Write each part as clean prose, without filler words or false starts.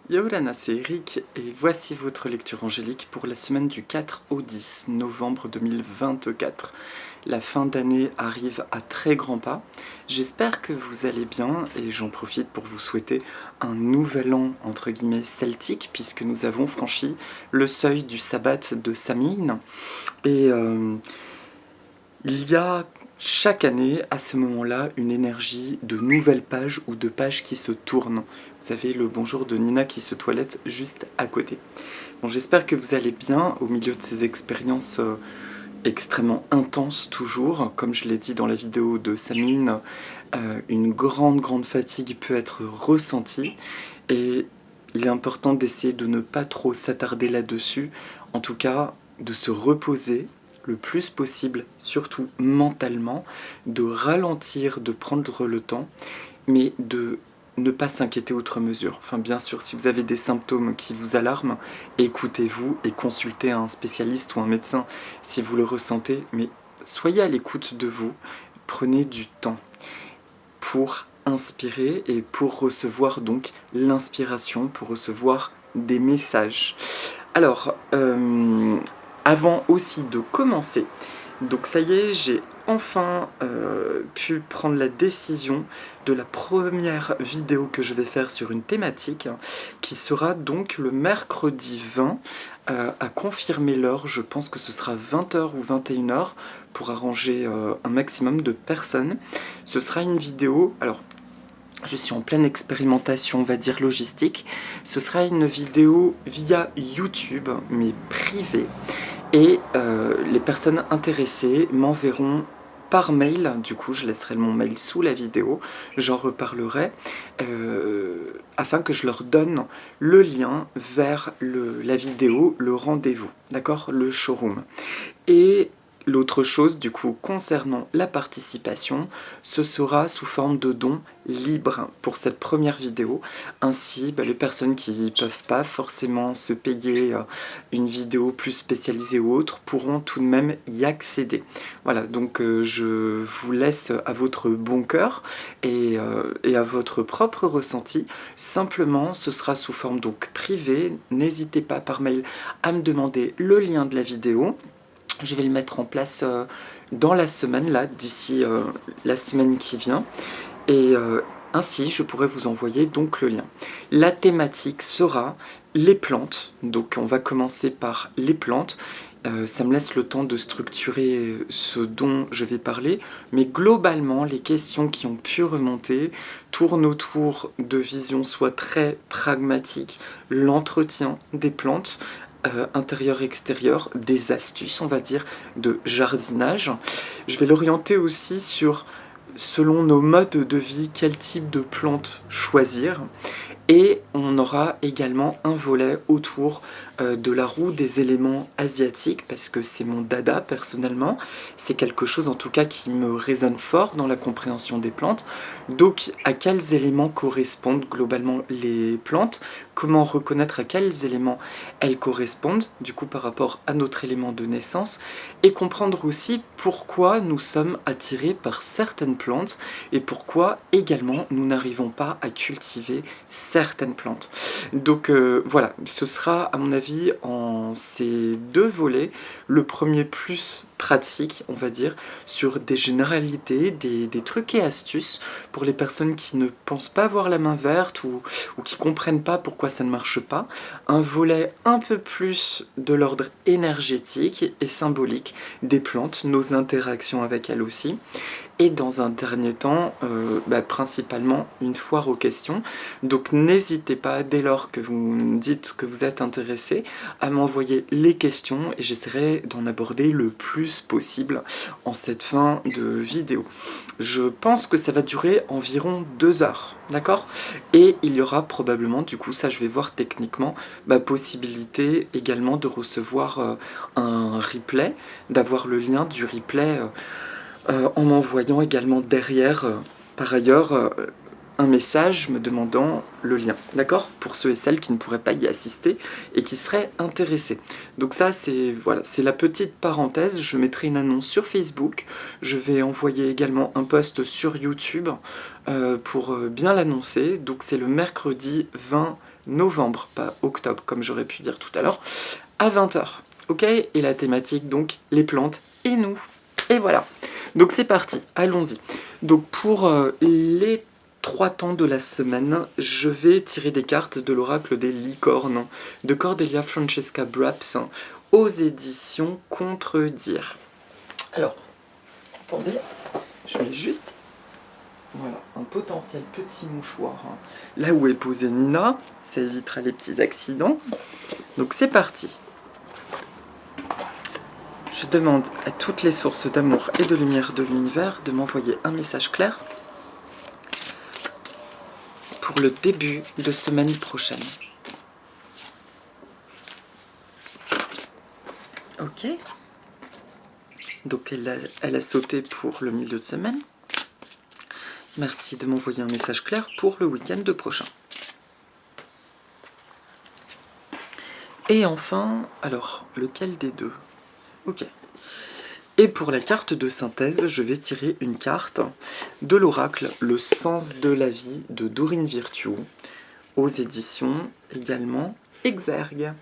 Yo Lana, c'est Eric et voici votre lecture angélique pour la semaine du 4 au 10 novembre 2024. La fin d'année arrive à très grands pas. J'espère que vous allez bien et j'en profite pour vous souhaiter un nouvel an entre guillemets celtique puisque nous avons franchi le seuil du sabbat de Samhain. Et il y a chaque année, à ce moment-là, une énergie de nouvelles pages ou de pages qui se tournent. Vous avez le bonjour de Nina qui se toilette juste à côté. Bon, j'espère que vous allez bien au milieu de ces expériences extrêmement intenses toujours. Comme je l'ai dit dans la vidéo de Samine, une grande fatigue peut être ressentie et il est important d'essayer de ne pas trop s'attarder là-dessus. En tout cas, de se reposer le plus possible, surtout mentalement, de ralentir, de prendre le temps, mais de ne pas s'inquiéter outre mesure. Enfin, bien sûr, si vous avez des symptômes qui vous alarment, écoutez-vous et consultez un spécialiste ou un médecin si vous le ressentez, mais soyez à l'écoute de vous, prenez du temps pour inspirer et pour recevoir donc l'inspiration, pour recevoir des messages. Alors, avant aussi de commencer, donc ça y est, j'ai enfin pu prendre la décision de la première vidéo que je vais faire sur une thématique qui sera donc le mercredi 20 à confirmer l'heure. Je pense que ce sera 20h ou 21h pour arranger un maximum de personnes. Ce sera une vidéo, alors je suis en pleine expérimentation, on va dire logistique. Ce sera une vidéo via YouTube, mais privée. Et les personnes intéressées m'enverront par mail, du coup je laisserai mon mail sous la vidéo, j'en reparlerai, afin que je leur donne le lien vers la vidéo, le rendez-vous, d'accord, le showroom. Et l'autre chose, du coup, concernant la participation, ce sera sous forme de dons libres pour cette première vidéo. Ainsi, les personnes qui ne peuvent pas forcément se payer une vidéo plus spécialisée ou autre pourront tout de même y accéder. Voilà, donc je vous laisse à votre bon cœur et à votre propre ressenti. Simplement, ce sera sous forme donc privée. N'hésitez pas par mail à me demander le lien de la vidéo. Je vais le mettre en place dans la semaine, là, d'ici la semaine qui vient. Et ainsi, je pourrai vous envoyer donc le lien. La thématique sera les plantes. Donc, on va commencer par les plantes. Ça me laisse le temps de structurer ce dont je vais parler. Mais globalement, les questions qui ont pu remonter tournent autour de visions soit très pragmatiques, l'entretien des plantes, intérieur-extérieur, des astuces, on va dire, de jardinage. Je vais l'orienter aussi sur, selon nos modes de vie, quel type de plantes choisir. Et on aura également un volet autour de la roue des éléments asiatiques, parce que c'est mon dada personnellement, c'est quelque chose en tout cas qui me résonne fort dans la compréhension des plantes. Donc à quels éléments correspondent globalement les plantes, comment reconnaître à quels éléments elles correspondent, du coup par rapport à notre élément de naissance, et comprendre aussi pourquoi nous sommes attirés par certaines plantes, et pourquoi également nous n'arrivons pas à cultiver certaines plantes. Donc voilà, ce sera à mon avis en ces deux volets, le premier plus pratique, on va dire, sur des généralités, des trucs et astuces pour les personnes qui ne pensent pas avoir la main verte ou qui comprennent pas pourquoi ça ne marche pas. Un volet un peu plus de l'ordre énergétique et symbolique des plantes, nos interactions avec elles aussi. Et dans un dernier temps, principalement une foire aux questions. Donc n'hésitez pas, dès lors que vous me dites que vous êtes intéressé, à m'envoyer les questions et j'essaierai d'en aborder le plus possible en cette fin de vidéo. Je pense que ça va durer environ 2 heures, d'accord? Et il y aura probablement, du coup, ça je vais voir techniquement, possibilité également de recevoir un replay, d'avoir le lien du replay en m'envoyant également derrière, par ailleurs, un message me demandant le lien, d'accord? Pour ceux et celles qui ne pourraient pas y assister et qui seraient intéressés. Donc ça, c'est voilà, c'est la petite parenthèse. Je mettrai une annonce sur Facebook. Je vais envoyer également un post sur YouTube pour bien l'annoncer. Donc c'est le mercredi 20 novembre, pas octobre comme j'aurais pu dire tout à l'heure, à 20 h. Ok? Et la thématique donc les plantes et nous. Et voilà. Donc c'est parti, allons-y. Donc pour les 3 temps de la semaine, je vais tirer des cartes de l'oracle des licornes de Cordelia Francesca Braps aux éditions Contredire. Alors, attendez, je mets juste voilà, un potentiel petit mouchoir là où est posée Nina, ça évitera les petits accidents. Donc c'est parti. Je demande à toutes les sources d'amour et de lumière de l'univers de m'envoyer un message clair pour le début de semaine prochaine. Ok. Donc elle a sauté pour le milieu de semaine. Merci de m'envoyer un message clair pour le week-end prochain. Et enfin, alors, lequel des deux? Ok. Et pour la carte de synthèse, je vais tirer une carte de l'oracle Le sens de la vie de Dorine Virtue, aux éditions également Exergue.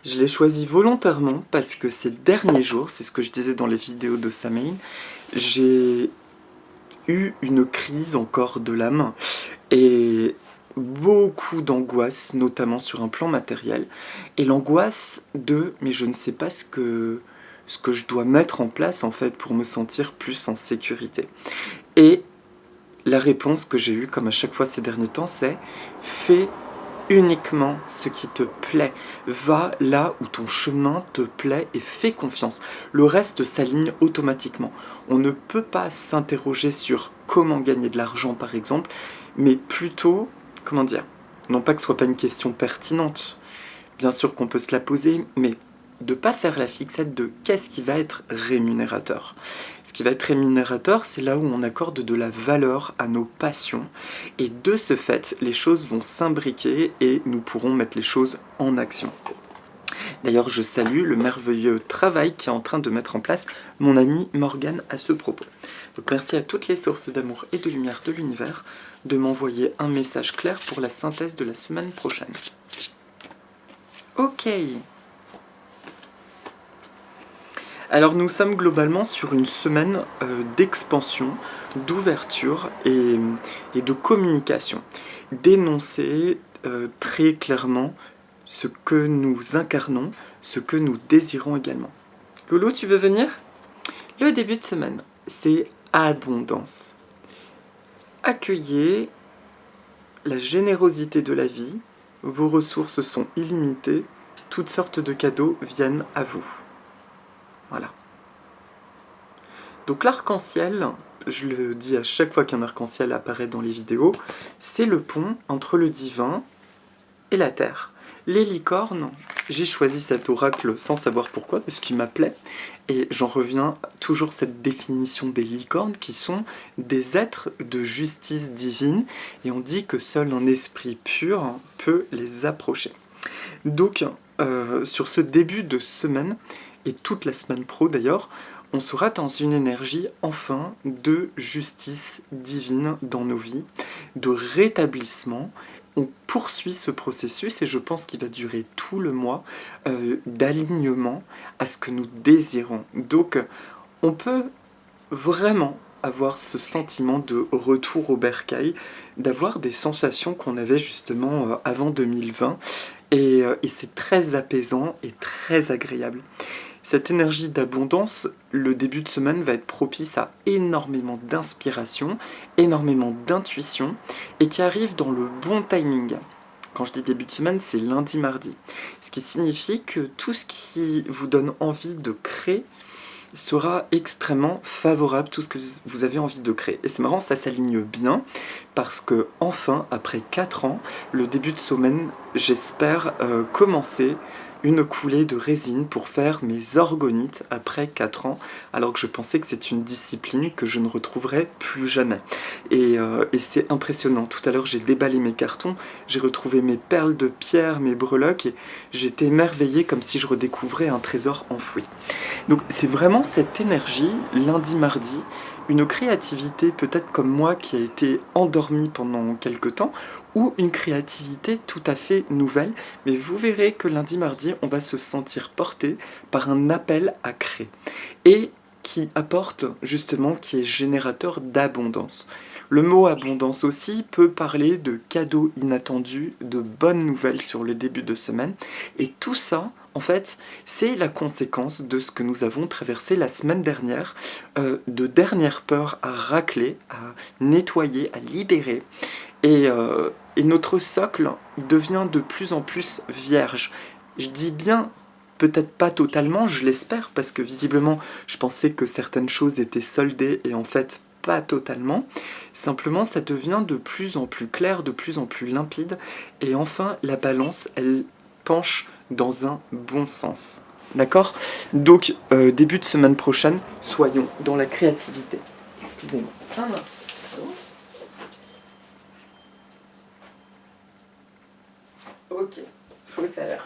Je l'ai choisi volontairement parce que ces derniers jours, c'est ce que je disais dans les vidéos de Samhain, j'ai eu une crise encore de l'âme et beaucoup d'angoisse, notamment sur un plan matériel, et l'angoisse de « mais je ne sais pas ce que je dois mettre en place en fait pour me sentir plus en sécurité ». Et la réponse que j'ai eue, comme à chaque fois ces derniers temps, c'est « fais uniquement ce qui te plaît, va là où ton chemin te plaît et fais confiance. Le reste s'aligne automatiquement. On ne peut pas s'interroger sur comment gagner de l'argent par exemple, mais plutôt, comment dire, non pas que ce soit pas une question pertinente, bien sûr qu'on peut se la poser, mais de ne pas faire la fixette de qu'est-ce qui va être rémunérateur. Ce qui va être rémunérateur, c'est là où on accorde de la valeur à nos passions, et de ce fait, les choses vont s'imbriquer et nous pourrons mettre les choses en action. D'ailleurs, je salue le merveilleux travail qu'est en train de mettre en place mon ami Morgane à ce propos. Donc merci à toutes les sources d'amour et de lumière de l'univers de m'envoyer un message clair pour la synthèse de la semaine prochaine. Ok. Alors nous sommes globalement sur une semaine d'expansion, d'ouverture et de communication. D'énoncer très clairement ce que nous incarnons, ce que nous désirons également. Loulou, tu veux venir? Le début de semaine, c'est abondance. Accueillez la générosité de la vie, vos ressources sont illimitées, toutes sortes de cadeaux viennent à vous. Voilà. Donc l'arc-en-ciel, je le dis à chaque fois qu'un arc-en-ciel apparaît dans les vidéos, c'est le pont entre le divin et la terre. Les licornes, j'ai choisi cet oracle sans savoir pourquoi, parce qu'il m'appelait, et j'en reviens toujours à cette définition des licornes qui sont des êtres de justice divine, et on dit que seul un esprit pur peut les approcher. Donc, sur ce début de semaine, et toute la semaine pro d'ailleurs, on sera dans une énergie enfin de justice divine dans nos vies, de rétablissement. On poursuit ce processus et je pense qu'il va durer tout le mois d'alignement à ce que nous désirons. Donc on peut vraiment avoir ce sentiment de retour au bercail, d'avoir des sensations qu'on avait justement avant 2020 et c'est très apaisant et très agréable. Cette énergie d'abondance, le début de semaine va être propice à énormément d'inspiration, énormément d'intuition, et qui arrive dans le bon timing. Quand je dis début de semaine, c'est lundi-mardi. Ce qui signifie que tout ce qui vous donne envie de créer sera extrêmement favorable, tout ce que vous avez envie de créer. Et c'est marrant, ça s'aligne bien, parce que enfin, après 4 ans, le début de semaine, j'espère commencer une coulée de résine pour faire mes orgonites après 4 ans, alors que je pensais que c'est une discipline que je ne retrouverais plus jamais. Et c'est impressionnant. Tout à l'heure, j'ai déballé mes cartons, j'ai retrouvé mes perles de pierre, mes breloques, et j'étais émerveillé comme si je redécouvrais un trésor enfoui. Donc c'est vraiment cette énergie, lundi-mardi, une créativité peut-être comme moi qui a été endormie pendant quelque temps, ou une créativité tout à fait nouvelle. Mais vous verrez que lundi, mardi, on va se sentir porté par un appel à créer. Et qui apporte justement, qui est générateur d'abondance. Le mot abondance aussi peut parler de cadeaux inattendus, de bonnes nouvelles sur le début de semaine. Et tout ça, en fait, c'est la conséquence de ce que nous avons traversé la semaine dernière, de dernières peurs à racler, à nettoyer, à libérer. Et notre socle, il devient de plus en plus vierge. Je dis bien, peut-être pas totalement, je l'espère, parce que visiblement, je pensais que certaines choses étaient soldées et en fait, pas totalement. Simplement, ça devient de plus en plus clair, de plus en plus limpide. Et enfin, la balance, elle penche dans un bon sens. D'accord? Donc, début de semaine prochaine, soyons dans la créativité. Excusez-moi. Ah mince. Ok, fausse alerte.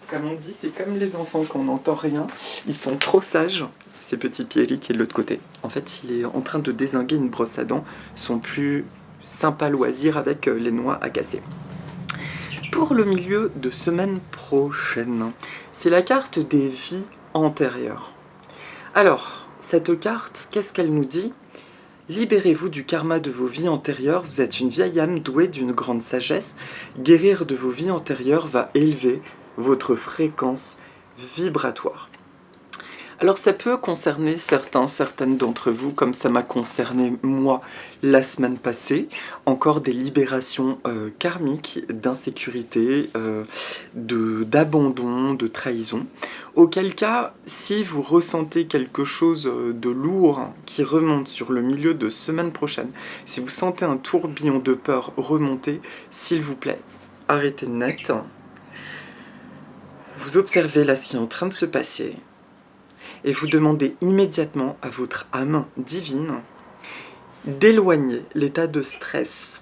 Comme on dit, c'est comme les enfants quand on n'entend rien. Ils sont trop sages. Ces petits Pierry qui est de l'autre côté. En fait, il est en train de dézinguer une brosse à dents. Son plus sympa loisir avec les noix à casser. Pour le milieu de semaine prochaine, c'est la carte des vies antérieures. Alors, cette carte, qu'est-ce qu'elle nous dit ? Libérez-vous du karma de vos vies antérieures, vous êtes une vieille âme douée d'une grande sagesse. Guérir de vos vies antérieures va élever votre fréquence vibratoire. Alors ça peut concerner certaines d'entre vous, comme ça m'a concerné moi la semaine passée. Encore des libérations karmiques, d'insécurité, d'abandon, de trahison. Auquel cas, si vous ressentez quelque chose de lourd qui remonte sur le milieu de semaine prochaine, si vous sentez un tourbillon de peur remonter, s'il vous plaît, arrêtez net. Vous observez là ce qui est en train de se passer. Et vous demandez immédiatement à votre âme divine d'éloigner l'état de stress.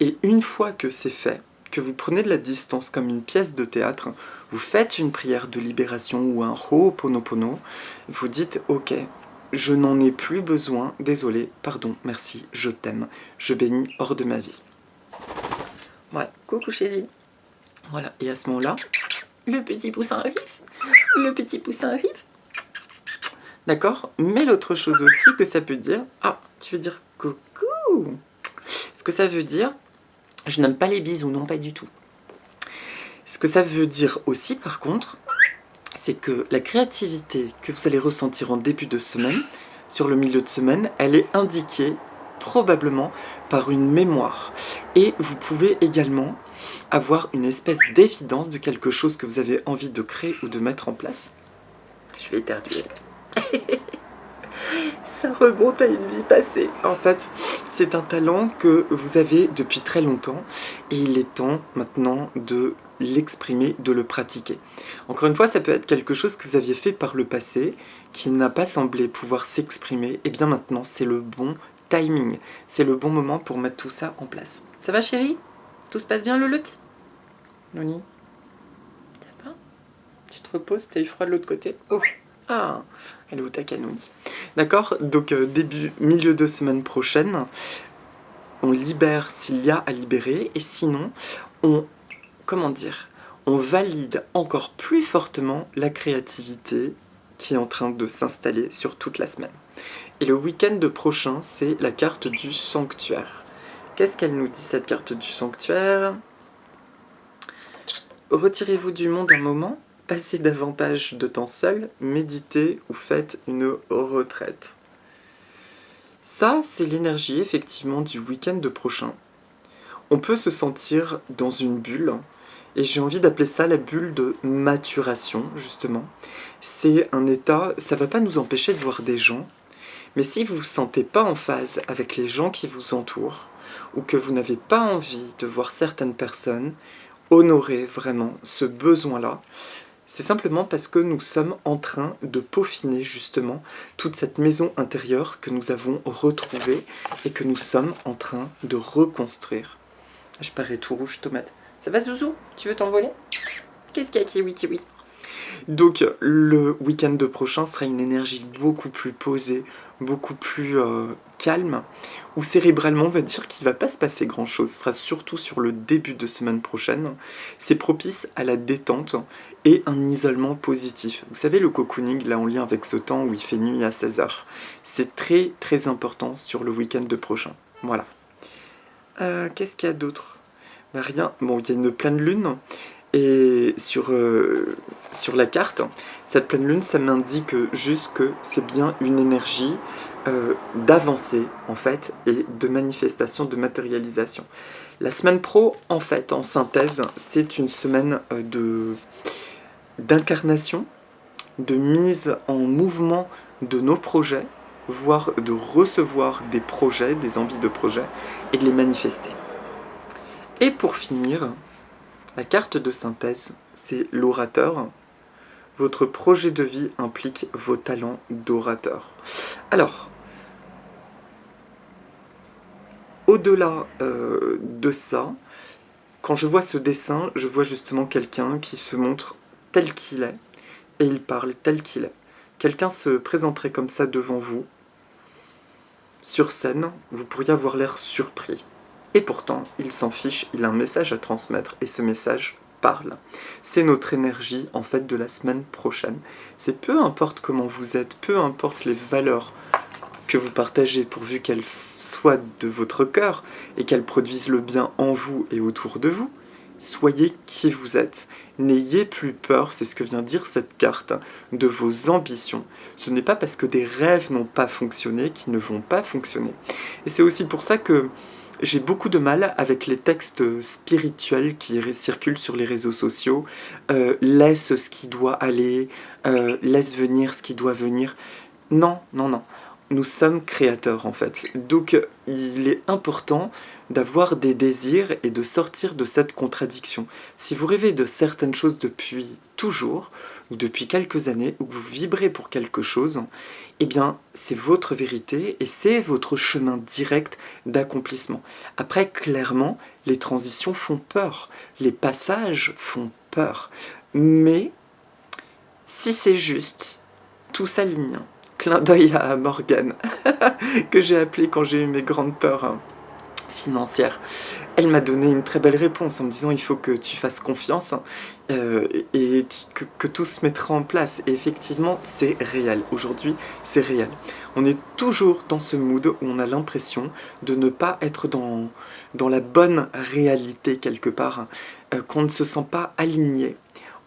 Et une fois que c'est fait, que vous prenez de la distance comme une pièce de théâtre, vous faites une prière de libération ou un Ho'oponopono, vous dites « Ok, je n'en ai plus besoin, désolé, pardon, merci, je t'aime, je bénis hors de ma vie. » Voilà, coucou chérie. Voilà, et à ce moment-là, le petit poussin arrive, le petit poussin arrive. D'accord? Mais l'autre chose aussi que ça peut dire... Ah, tu veux dire coucou? Ce que ça veut dire... Je n'aime pas les bisous, non, pas du tout. Ce que ça veut dire aussi, par contre, c'est que la créativité que vous allez ressentir en début de semaine, sur le milieu de semaine, elle est indiquée probablement par une mémoire. Et vous pouvez également avoir une espèce d'évidence de quelque chose que vous avez envie de créer ou de mettre en place. Je vais éternuer. Ça remonte à une vie passée. En fait, c'est un talent que vous avez depuis très longtemps et il est temps maintenant de l'exprimer, de le pratiquer. Encore une fois, ça peut être quelque chose que vous aviez fait par le passé, qui n'a pas semblé pouvoir s'exprimer. Et bien maintenant, c'est le bon timing. C'est le bon moment pour mettre tout ça en place. Ça va chérie? Tout se passe bien le lutte? Noni? Ça va? Tu te reposes, t'as eu froid de l'autre côté? Oh! Ah, elle est au Takanoni. D'accord? Donc, milieu de semaine prochaine, on libère s'il y a à libérer, et sinon, on valide encore plus fortement la créativité qui est en train de s'installer sur toute la semaine. Et le week-end prochain, c'est la carte du sanctuaire. Qu'est-ce qu'elle nous dit, cette carte du sanctuaire? Retirez-vous du monde un moment. Passez davantage de temps seul, méditez ou faites une retraite. Ça, c'est l'énergie effectivement du week-end prochain. On peut se sentir dans une bulle, et j'ai envie d'appeler ça la bulle de maturation, justement. C'est un état, ça ne va pas nous empêcher de voir des gens, mais si vous ne vous sentez pas en phase avec les gens qui vous entourent, ou que vous n'avez pas envie de voir certaines personnes, honorez vraiment ce besoin-là. C'est simplement parce que nous sommes en train de peaufiner justement toute cette maison intérieure que nous avons retrouvée et que nous sommes en train de reconstruire. Je parais tout rouge, tomate. Ça va Zouzou? Tu veux t'envoler? Qu'est-ce qu'il y a kiwi? Donc le week-end prochain sera une énergie beaucoup plus posée, beaucoup plus calme, où cérébralement on va dire qu'il ne va pas se passer grand-chose. Ce sera surtout sur le début de semaine prochaine. C'est propice à la détente et un isolement positif. Vous savez, le cocooning, là en lien avec ce temps où il fait nuit à 16 h, c'est très très important sur le week-end prochain. Voilà. Qu'est-ce qu'il y a d'autre? Bah, rien. Bon, il y a une pleine lune. Et sur la carte, cette pleine lune, ça m'indique juste que c'est bien une énergie d'avancée, en fait, et de manifestation, de matérialisation. La semaine pro, en fait, en synthèse, c'est une semaine d'incarnation, de mise en mouvement de nos projets, voire de recevoir des projets, des envies de projets, et de les manifester. Et pour finir, la carte de synthèse, c'est l'orateur. Votre projet de vie implique vos talents d'orateur. Alors, au-delà de ça, quand je vois ce dessin, je vois justement quelqu'un qui se montre tel qu'il est, et il parle tel qu'il est. Quelqu'un se présenterait comme ça devant vous, sur scène, vous pourriez avoir l'air surpris. Et pourtant, il s'en fiche, il a un message à transmettre, et ce message parle. C'est notre énergie, en fait, de la semaine prochaine. C'est peu importe comment vous êtes, peu importe les valeurs que vous partagez, pourvu qu'elles soient de votre cœur, et qu'elles produisent le bien en vous et autour de vous, soyez qui vous êtes. N'ayez plus peur, c'est ce que vient dire cette carte, de vos ambitions. Ce n'est pas parce que des rêves n'ont pas fonctionné qu'ils ne vont pas fonctionner. Et c'est aussi pour ça que j'ai beaucoup de mal avec les textes spirituels qui circulent sur les réseaux sociaux. Laisse ce qui doit aller, laisse venir ce qui doit venir. Non, non, non. Nous sommes créateurs en fait. Donc il est important d'avoir des désirs et de sortir de cette contradiction. Si vous rêvez de certaines choses depuis toujours, ou depuis quelques années, ou que vous vibrez pour quelque chose, eh bien c'est votre vérité et c'est votre chemin direct d'accomplissement. Après, clairement, les transitions font peur, les passages font peur. Mais si c'est juste, tout s'aligne. Clin d'œil à Morgane, que j'ai appelé quand j'ai eu mes grandes peurs financières. Elle m'a donné une très belle réponse en me disant il faut que tu fasses confiance et que tout se mettra en place. Et effectivement, c'est réel. Aujourd'hui, c'est réel. On est toujours dans ce mood où on a l'impression de ne pas être dans la bonne réalité quelque part, qu'on ne se sent pas aligné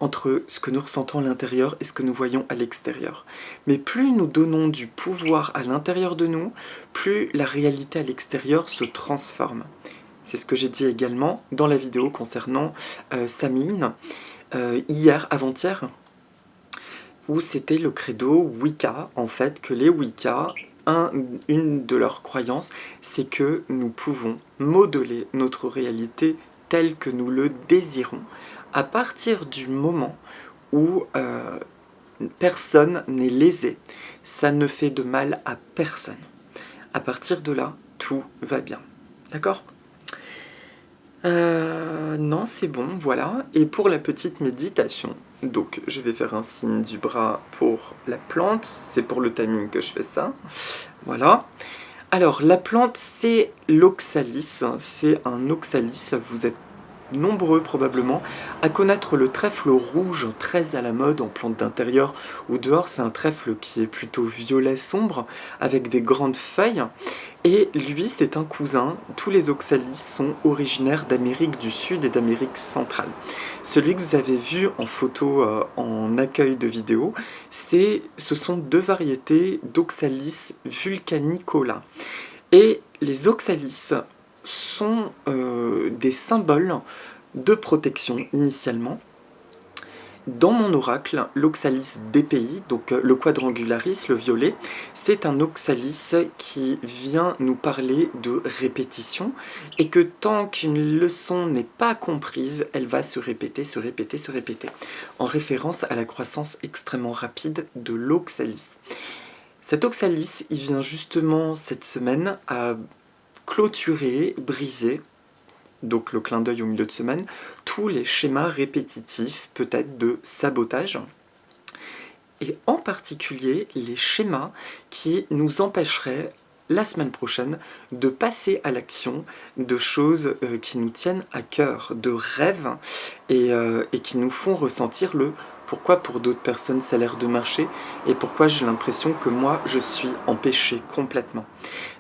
entre ce que nous ressentons à l'intérieur et ce que nous voyons à l'extérieur. Mais plus nous donnons du pouvoir à l'intérieur de nous, plus la réalité à l'extérieur se transforme. C'est ce que j'ai dit également dans la vidéo concernant Samine, hier, avant-hier, où c'était le credo Wicca, en fait, que les Wicca, une de leurs croyances, c'est que nous pouvons modeler notre réalité telle que nous le désirons, à partir du moment où personne n'est lésé. Ça ne fait de mal à personne. À partir de là, tout va bien. D'accord ? Non, c'est bon, voilà. Et pour la petite méditation, donc je vais faire un signe du bras pour la plante. C'est pour le timing que je fais ça. Voilà. Alors, la plante, c'est l'oxalis. C'est un oxalis. Vous êtes nombreux probablement à connaître le trèfle rouge, très à la mode en plante d'intérieur ou dehors. C'est un trèfle qui est plutôt violet sombre avec des grandes feuilles. Et lui, c'est un cousin. Tous les oxalis sont originaires d'Amérique du Sud et d'Amérique centrale. Celui que vous avez vu en photo en accueil de vidéo, ce sont deux variétés d'oxalis vulcanicola. Et les oxalis sont des symboles de protection initialement. Dans mon oracle, l'oxalis DPI, donc le quadrangularis, le violet, c'est un oxalis qui vient nous parler de répétition et que tant qu'une leçon n'est pas comprise, elle va se répéter, se répéter, se répéter, en référence à la croissance extrêmement rapide de l'oxalis. Cet oxalis, il vient justement cette semaine à clôturer, briser, donc le clin d'œil au milieu de semaine, tous les schémas répétitifs, peut-être de sabotage, et en particulier les schémas qui nous empêcheraient la semaine prochaine de passer à l'action de choses qui nous tiennent à cœur, de rêves et qui nous font ressentir le pourquoi pour d'autres personnes ça a l'air de marcher et pourquoi j'ai l'impression que moi je suis empêché complètement.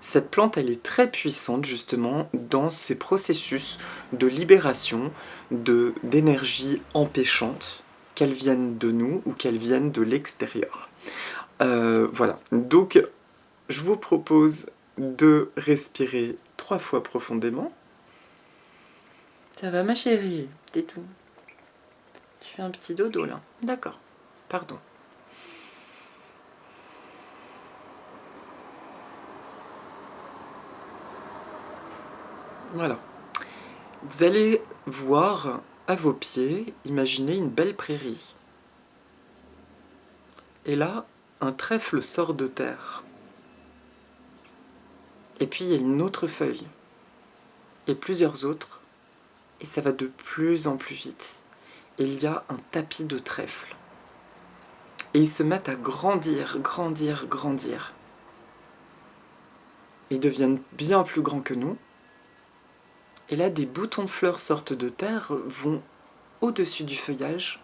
Cette plante elle est très puissante justement dans ces processus de libération d'énergie empêchante, qu'elles viennent de nous ou qu'elles viennent de l'extérieur. Voilà, donc je vous propose de respirer 3 fois profondément. Ça va ma chérie, c'est tout. Tu fais un petit dodo là. D'accord, pardon. Voilà. Vous allez voir à vos pieds, imaginez une belle prairie. Et là, un trèfle sort de terre. Et puis il y a une autre feuille. Et plusieurs autres. Et ça va de plus en plus vite. Et il y a un tapis de trèfle. Et ils se mettent à grandir, grandir, grandir. Ils deviennent bien plus grands que nous. Et là, des boutons de fleurs sortent de terre, vont au-dessus du feuillage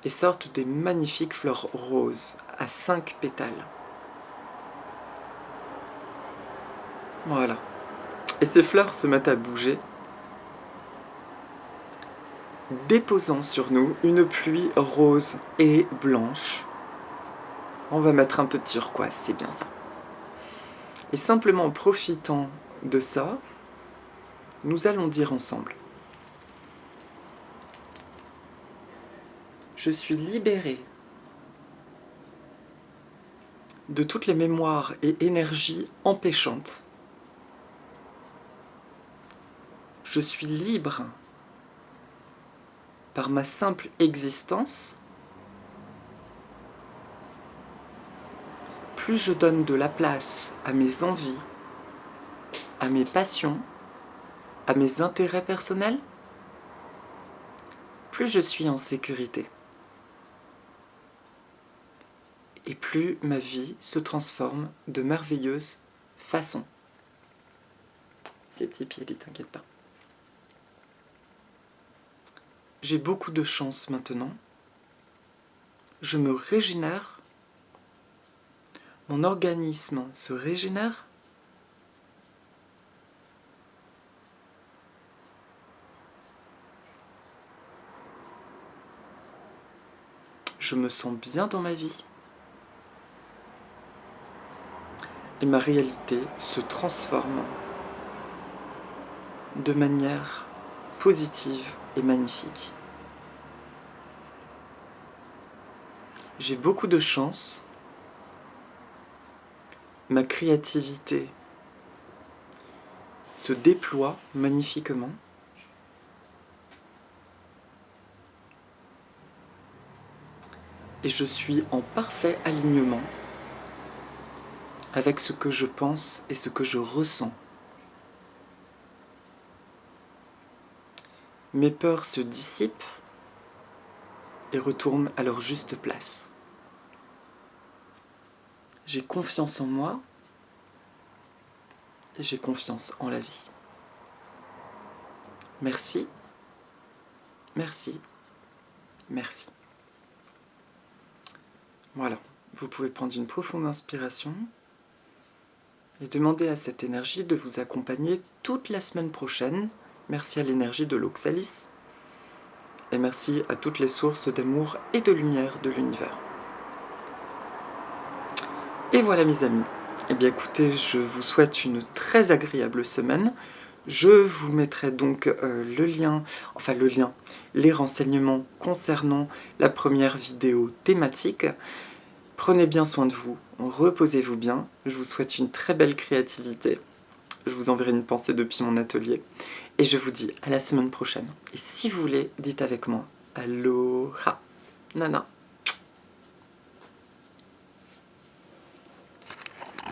et sortent des magnifiques fleurs roses à 5 pétales. Voilà. Et ces fleurs se mettent à bouger, déposant sur nous une pluie rose et blanche. On va mettre un peu de turquoise, c'est bien ça. Et simplement en profitant de ça, nous allons dire ensemble: je suis libérée de toutes les mémoires et énergies empêchantes. Je suis libre par ma simple existence. Plus je donne de la place à mes envies, à mes passions, à mes intérêts personnels, plus je suis en sécurité. Et plus ma vie se transforme de merveilleuse façon. Ces petits pieds, t'inquiète pas. J'ai beaucoup de chance maintenant. Je me régénère. Mon organisme se régénère. Je me sens bien dans ma vie. Et ma réalité se transforme de manière positive et magnifique. J'ai beaucoup de chance. Ma créativité se déploie magnifiquement. Et je suis en parfait alignement avec ce que je pense et ce que je ressens. Mes peurs se dissipent et retournent à leur juste place. J'ai confiance en moi et j'ai confiance en la vie. Merci, merci, merci. Voilà, vous pouvez prendre une profonde inspiration et demander à cette énergie de vous accompagner toute la semaine prochaine. Merci à l'énergie de l'Oxalis et merci à toutes les sources d'amour et de lumière de l'univers. Et voilà mes amis, eh bien écoutez, je vous souhaite une très agréable semaine. Je vous mettrai donc les renseignements concernant la première vidéo thématique. Prenez bien soin de vous, reposez-vous bien, je vous souhaite une très belle créativité. Je vous enverrai une pensée depuis mon atelier. Et je vous dis à la semaine prochaine. Et si vous voulez, dites avec moi, Aloha, Nana.